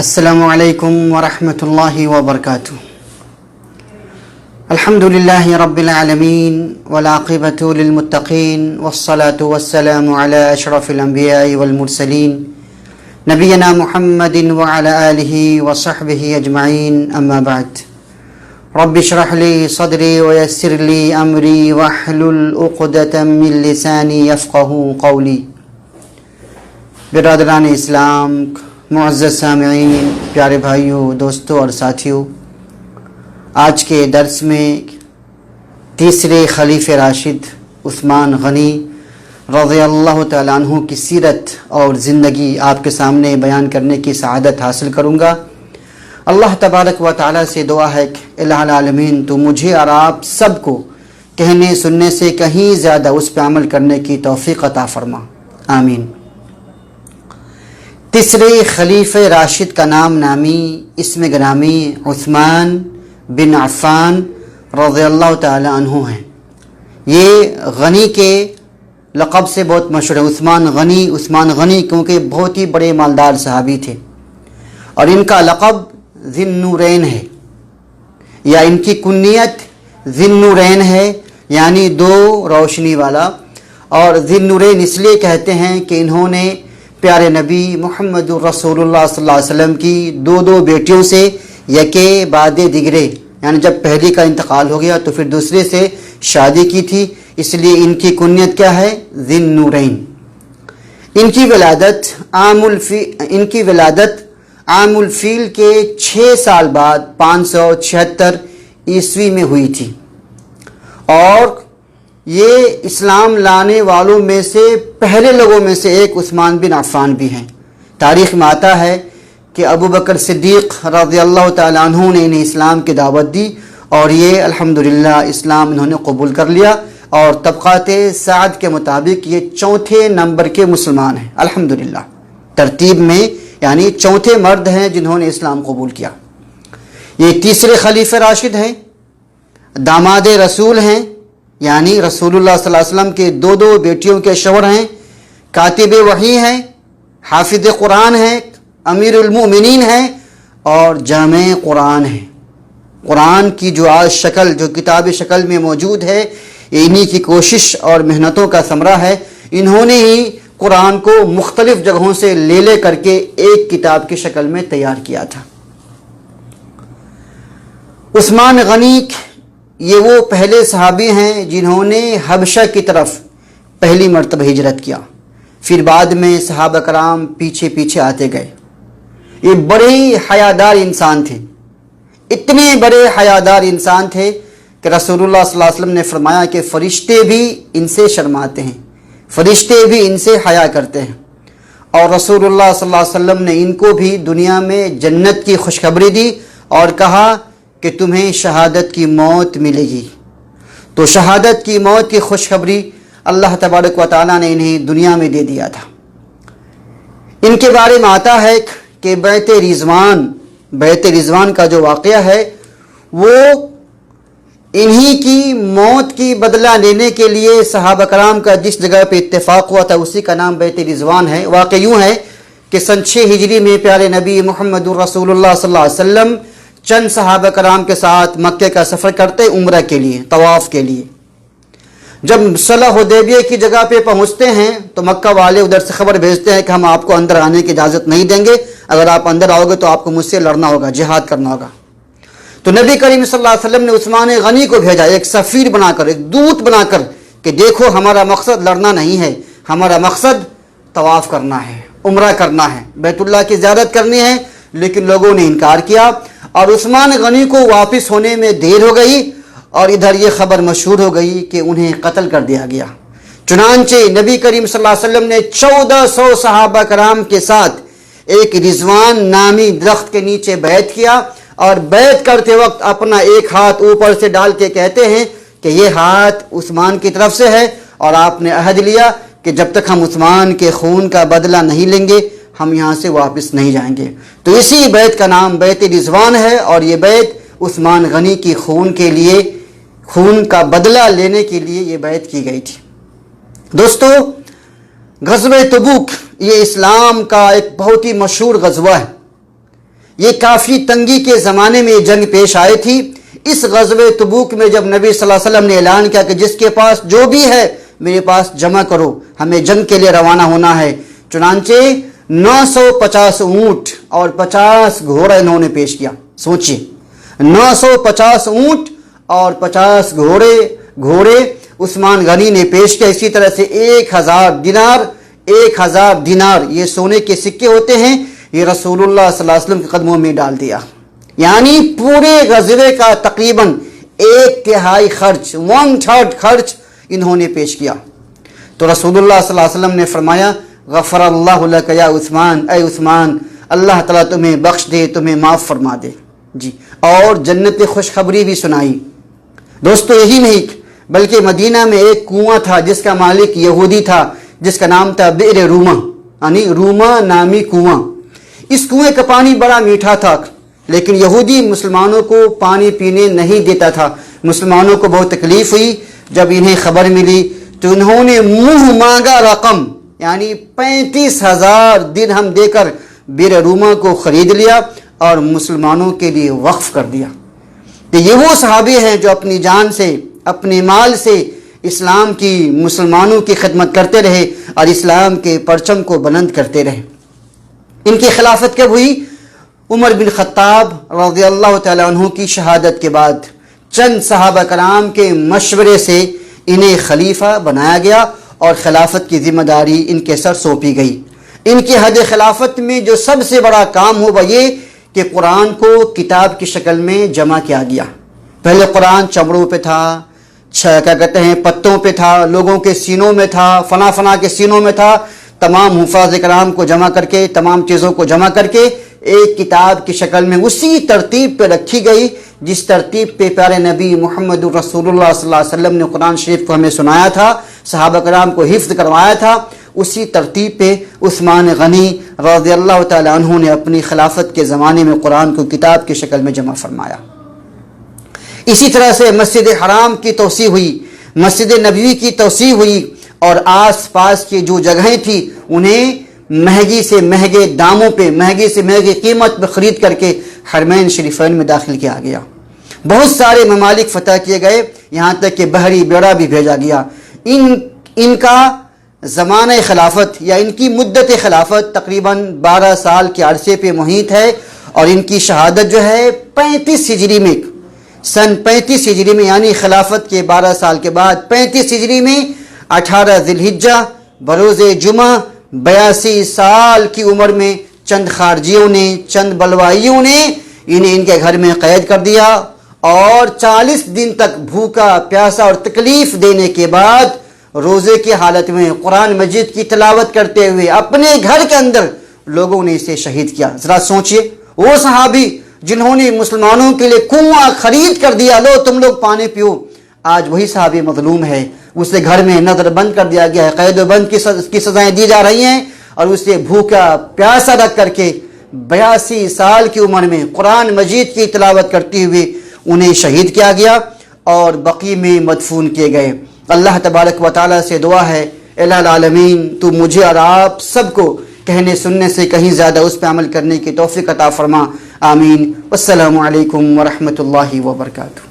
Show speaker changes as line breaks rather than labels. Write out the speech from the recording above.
السلام علیکم ورحمۃ اللہ وبرکاتہ۔ الحمد للہ رب العالمین والعاقبۃ للمتقین والصلاة والسلام علی اشرف الانبیاء والمرسلین نبینا محمد وعلی آلہ وصحبہ اجمعین، اما بعد۔ رب اشرح لی صدری ویسر لی امری واحلل عقدۃ من لسانی یفقہوا قولی۔ برادران اسلام، معزز سامعین، پیارے بھائیوں، دوستوں اور ساتھیوں، آج کے درس میں تیسرے خلیفہ راشد عثمان غنی رضی اللہ تعالیٰ عنہ کی سیرت اور زندگی آپ کے سامنے بیان کرنے کی سعادت حاصل کروں گا۔ اللہ تبارک و تعالیٰ سے دعا ہے کہ الہ العالمین تو مجھے اور آپ سب کو کہنے سننے سے کہیں زیادہ اس پہ عمل کرنے کی توفیق عطا فرما، آمین۔ تیسرے خلیفہ راشد کا نام نامی، اسم گرامی عثمان بن عفان رضی اللہ تعالی عنہ ہیں۔ یہ غنی کے لقب سے بہت مشہور ہے، عثمان غنی کیونکہ بہت ہی بڑے مالدار صحابی تھے، اور ان کا لقب ذی النورین ہے، یا ان کی کنیت ذی النورین ہے، یعنی دو روشنی والا۔ اور ذی النورین اس لیے کہتے ہیں کہ انہوں نے پیارے نبی محمد رسول اللہ صلی اللہ علیہ وسلم کی دو بیٹیوں سے یکے بعد دیگرے، یعنی جب پہلی کا انتقال ہو گیا تو پھر دوسرے سے شادی کی تھی، اس لیے ان کی کنیت کیا ہے؟ ذی النورین۔ ان کی ولادت عام الفیل کے 6 سال بعد 576 عیسوی میں ہوئی تھی، اور یہ اسلام لانے والوں میں سے پہلے لوگوں میں سے ایک عثمان بن عفان بھی ہیں۔ تاریخ میں آتا ہے کہ ابو بکر صدیق رضی اللہ تعالیٰ عنہ نے انہیں اسلام کی دعوت دی، اور یہ الحمدللہ اسلام انہوں نے قبول کر لیا، اور طبقات سعد کے مطابق یہ 4تھے نمبر کے مسلمان ہیں الحمدللہ، ترتیب میں یعنی 4تھے مرد ہیں جنہوں نے اسلام قبول کیا۔ یہ تیسرے خلیفہ راشد ہیں، داماد رسول ہیں، یعنی رسول اللہ صلی اللہ علیہ وسلم کے دو بیٹیوں کے شوہر ہیں، کاتب وحی ہیں، حافظ قرآن ہیں، امیر المؤمنین ہیں، اور جامع قرآن ہیں۔ قرآن کی جو آج شکل، جو کتاب شکل میں موجود ہے، یہ انہی کی کوشش اور محنتوں کا ثمرہ ہے۔ انہوں نے ہی قرآن کو مختلف جگہوں سے لے کر کے ایک کتاب کی شکل میں تیار کیا تھا۔ عثمان غنی یہ وہ پہلے صحابی ہیں جنہوں نے حبشہ کی طرف پہلی مرتبہ ہجرت کیا، پھر بعد میں صحابہ کرام پیچھے آتے گئے۔ یہ بڑے ہی حیادار انسان تھے، اتنے بڑے حیادار انسان تھے کہ رسول اللہ صلی اللہ علیہ وسلم نے فرمایا کہ فرشتے بھی ان سے شرماتے ہیں، فرشتے بھی ان سے حیا کرتے ہیں، اور رسول اللہ صلی اللہ علیہ وسلم نے ان کو بھی دنیا میں جنت کی خوشخبری دی اور کہا کہ تمہیں شہادت کی موت ملے گی۔ تو شہادت کی موت کی خوشخبری اللہ تبارک و تعالیٰ نے انہیں دنیا میں دے دیا تھا۔ ان کے بارے میں آتا ہے کہ بیعت رضوان کا جو واقعہ ہے وہ انہی کی موت کی بدلہ لینے کے لیے صحابہ کرام کا جس جگہ پہ اتفاق ہوا تھا اسی کا نام بیعت رضوان ہے۔ واقع یوں ہے کہ سن 6 ہجری میں پیارے نبی محمد رسول اللہ صلی اللہ علیہ وسلم چند صحابہ کرام کے ساتھ مکہ کا سفر کرتے عمرہ کے لیے، طواف کے لیے۔ جب صلح حدیبیہ کی جگہ پہ پہنچتے ہیں تو مکہ والے ادھر سے خبر بھیجتے ہیں کہ ہم آپ کو اندر آنے کی اجازت نہیں دیں گے، اگر آپ اندر آؤ گے تو آپ کو مجھ سے لڑنا ہوگا، جہاد کرنا ہوگا۔ تو نبی کریم صلی اللہ علیہ وسلم نے عثمان غنی کو بھیجا، ایک سفیر بنا کر، ایک دوت بنا کر، کہ دیکھو ہمارا مقصد لڑنا نہیں ہے، ہمارا مقصد طواف کرنا ہے، عمرہ کرنا ہے، بیت اللہ کی زیارت کرنی ہے۔ لیکن لوگوں نے انکار کیا، اور عثمان غنی کو واپس ہونے میں دیر ہو گئی، اور ادھر یہ خبر مشہور ہو گئی کہ انہیں قتل کر دیا گیا۔ چنانچہ نبی کریم صلی اللہ علیہ وسلم نے 1400 صحابہ کرام کے ساتھ ایک رضوان نامی درخت کے نیچے بیعت کیا، اور بیعت کرتے وقت اپنا ایک ہاتھ اوپر سے ڈال کے کہتے ہیں کہ یہ ہاتھ عثمان کی طرف سے ہے، اور آپ نے عہد لیا کہ جب تک ہم عثمان کے خون کا بدلہ نہیں لیں گے ہم یہاں سے واپس نہیں جائیں گے۔ تو اسی بیعت کا نام بیعت رضوان ہے، اور یہ بیعت عثمان غنی کی خون کا بدلہ لینے کے لیے یہ بیعت کی گئی تھی۔ دوستو، غزوہ تبوک یہ اسلام کا ایک بہت ہی مشہور غزوہ ہے۔ یہ کافی تنگی کے زمانے میں یہ جنگ پیش آئی تھی۔ اس غزوہ تبوک میں جب نبی صلی اللہ علیہ وسلم نے اعلان کیا کہ جس کے پاس جو بھی ہے میرے پاس جمع کرو، ہمیں جنگ کے لیے روانہ ہونا ہے، چنانچہ 950 اونٹ اور 50 گھوڑا انہوں نے پیش کیا۔ سوچئے 950 اونٹ اور 50 گھوڑے عثمان غنی نے پیش کیا۔ اسی طرح سے 1000 دینار یہ سونے کے سکے ہوتے ہیں، یہ رسول اللہ صلی اللہ علیہ وسلم کے قدموں میں ڈال دیا۔ یعنی پورے غزوے کا تقریباً 1/3 خرچ، 1/3 خرچ انہوں نے پیش کیا۔ تو رسول اللہ صلی اللہ علیہ وسلم نے فرمایا غفر اللہ لک یا عثمان، اے عثمان اللہ تعالیٰ تمہیں بخش دے، تمہیں معاف فرما دے جی، اور جنت خوشخبری بھی سنائی۔ دوستو یہی نہیں بلکہ مدینہ میں ایک کنواں تھا جس کا مالک یہودی تھا، جس کا نام تھا بئر روما، یعنی روما نامی کنواں۔ اس کنویں کا پانی بڑا میٹھا تھا، لیکن یہودی مسلمانوں کو پانی پینے نہیں دیتا تھا۔ مسلمانوں کو بہت تکلیف ہوئی جب انہیں خبر ملی، تو انہوں نے منہ مانگا رقم یعنی 35,000 درہم دے کر بئر روما کو خرید لیا اور مسلمانوں کے لیے وقف کر دیا۔ تو یہ وہ صحابی ہیں جو اپنی جان سے، اپنے مال سے اسلام کی، مسلمانوں کی خدمت کرتے رہے اور اسلام کے پرچم کو بلند کرتے رہے۔ ان کی خلافت کب ہوئی؟ عمر بن خطاب رضی اللہ تعالیٰ عنہ کی شہادت کے بعد چند صحابہ کرام کے مشورے سے انہیں خلیفہ بنایا گیا اور خلافت کی ذمہ داری ان کے سر سونپی گئی۔ ان کی حد خلافت میں جو سب سے بڑا کام ہوا یہ کہ قرآن کو کتاب کی شکل میں جمع کیا گیا۔ پہلے قرآن چمڑوں پہ تھا، پتوں پہ تھا، لوگوں کے سینوں میں تھا، فنا کے سینوں میں تھا۔ تمام حفاظ کرام کو جمع کر کے، تمام چیزوں کو جمع کر کے ایک کتاب کی شکل میں اسی ترتیب پہ رکھی گئی جس ترتیب پہ پیارے نبی محمد رسول اللہ صلی اللہ علیہ وسلم نے قرآن شریف کو ہمیں سنایا تھا، صحابہ کرام کو حفظ کروایا تھا۔ اسی ترتیب پہ عثمان غنی رضی اللہ تعالیٰ عنہ نے اپنی خلافت کے زمانے میں قرآن کو کتاب کی شکل میں جمع فرمایا۔ اسی طرح سے مسجد حرام کی توسیع ہوئی، مسجد نبوی کی توسیع ہوئی، اور آس پاس کی جو جگہیں تھیں انہیں مہنگی سے مہنگے داموں پہ، مہنگی سے مہنگی قیمت پہ خرید کر کے حرمین شریفین میں داخل کیا گیا۔ بہت سارے ممالک فتح کیے گئے، یہاں تک کہ بحری بیڑا بھی بھیجا گیا۔ ان کا زمانہ خلافت یا ان کی مدت خلافت تقریباً 12 سال کے عرصے پہ محیط ہے، اور ان کی شہادت جو ہے 35 ہجری میں، سن 35 ہجری میں، یعنی خلافت کے 12 سال کے بعد 35 ہجری میں 18 ذی الحجہ بروز جمعہ 82 سال کی عمر میں چند خارجیوں نے، چند بلوائیوں نے انہیں ان کے گھر میں قید کر دیا، اور 40 دن تک بھوکا پیاسا اور تکلیف دینے کے بعد روزے کی حالت میں قرآن مجید کی تلاوت کرتے ہوئے اپنے گھر کے اندر لوگوں نے اسے شہید کیا۔ ذرا سوچئے، وہ صحابی جنہوں نے مسلمانوں کے لیے کنواں خرید کر دیا، لو تم لوگ پانی پیو، آج وہی صحابی مظلوم ہے، اسے گھر میں نظر بند کر دیا گیا ہے، قید و بند کی سزائیں دی جا رہی ہیں، اور اسے بھوکا پیاسا رکھ کر کے 82 سال کی عمر میں قرآن مجید کی تلاوت کرتے ہوئے انہیں شہید کیا گیا اور بقیع میں مدفون کیے گئے۔ اللہ تبارک و تعالیٰ سے دعا ہے الہ العالمین تو مجھے اور آپ سب کو کہنے سننے سے کہیں زیادہ اس پہ عمل کرنے کی توفیق عطا فرما، آمین۔ والسلام علیکم ورحمۃ اللہ وبرکاتہ۔